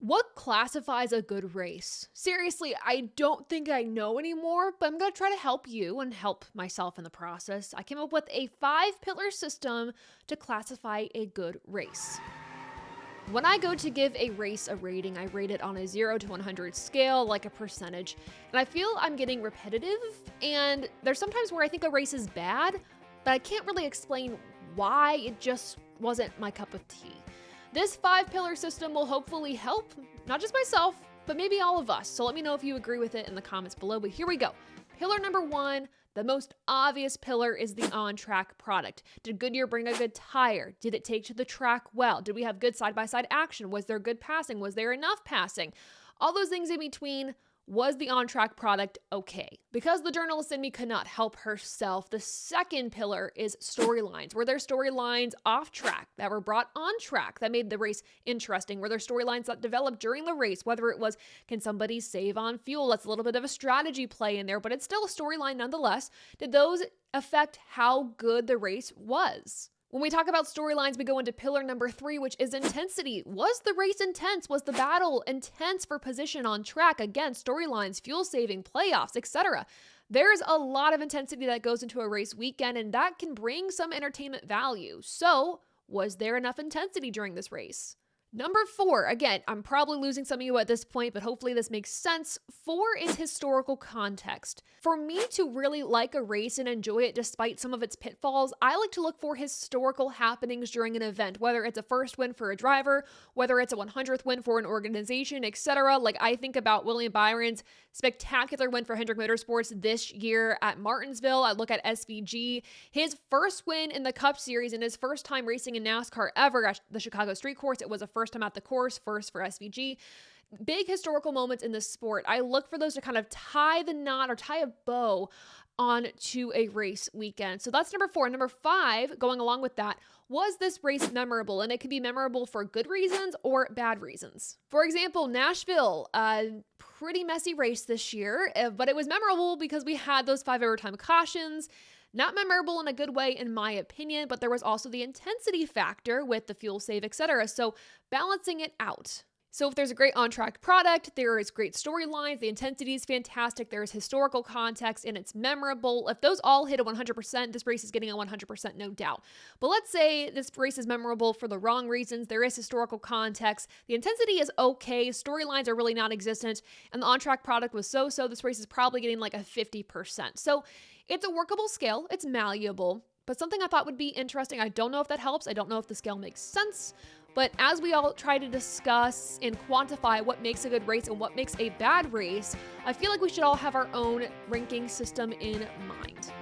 What classifies a good race? Seriously, I don't think I know anymore, but I'm going to try to help you and help myself in the process. I came up with a 5-pillar system to classify a good race. When I go to give a race a rating, I rate it on a 0 to 100 scale, like a percentage, and I feel I'm getting repetitive, and there's sometimes where I think a race is bad, but I can't really explain why. It just wasn't my cup of tea. This 5-pillar system will hopefully help, not just myself, but maybe all of us. So let me know if you agree with it in the comments below. But here we go. Pillar number 1, the most obvious pillar, is the on-track product. Did Goodyear bring a good tire? Did it take to the track well? Did we have good side-by-side action? Was there good passing? Was there enough passing? All those things in between. Was the on-track product okay? Because the journalist in me could not help herself, the second pillar is storylines. Were there storylines off track that were brought on track that made the race interesting? Were there storylines that developed during the race? Whether it was, can somebody save on fuel? That's a little bit of a strategy play in there, but it's still a storyline nonetheless. Did those affect how good the race was? When we talk about storylines, we go into pillar number 3, which is intensity. Was the race intense? Was the battle intense for position on track? Again, storylines, fuel saving, playoffs, etc. There's a lot of intensity that goes into a race weekend, and that can bring some entertainment value. So, was there enough intensity during this race? Number 4, again, I'm probably losing some of you at this point, but hopefully this makes sense. 4 is historical context. For me to really like a race and enjoy it despite some of its pitfalls, I like to look for historical happenings during an event, whether it's a first win for a driver, whether it's a 100th win for an organization, etc. Like I think about William Byron's spectacular win for Hendrick Motorsports this year at Martinsville. I look at SVG, his first win in the Cup Series and his first time racing in NASCAR ever at the Chicago Street Course. It was a first time at the course, first for SVG. Big historical moments in this sport. I look for those to kind of tie the knot or tie a bow onto a race weekend. So that's number 4. Number 5, going along with that, was this race memorable? And it could be memorable for good reasons or bad reasons. For example, Nashville, a pretty messy race this year, but it was memorable because we had those 5 overtime cautions. Not memorable in a good way, in my opinion, but there was also the intensity factor with the fuel save, etc. So balancing it out. So if there's a great on-track product, there is great storylines, the intensity is fantastic, there's historical context, and it's memorable. If those all hit a 100%, this race is getting a 100%, no doubt. But let's say this race is memorable for the wrong reasons. There is historical context. The intensity is okay. Storylines are really non-existent. And the on-track product was so-so. This race is probably getting like a 50%. So it's a workable scale. It's malleable. But something I thought would be interesting, I don't know if that helps. I don't know if the scale makes sense. But as we all try to discuss and quantify what makes a good race and what makes a bad race, I feel like we should all have our own ranking system in mind.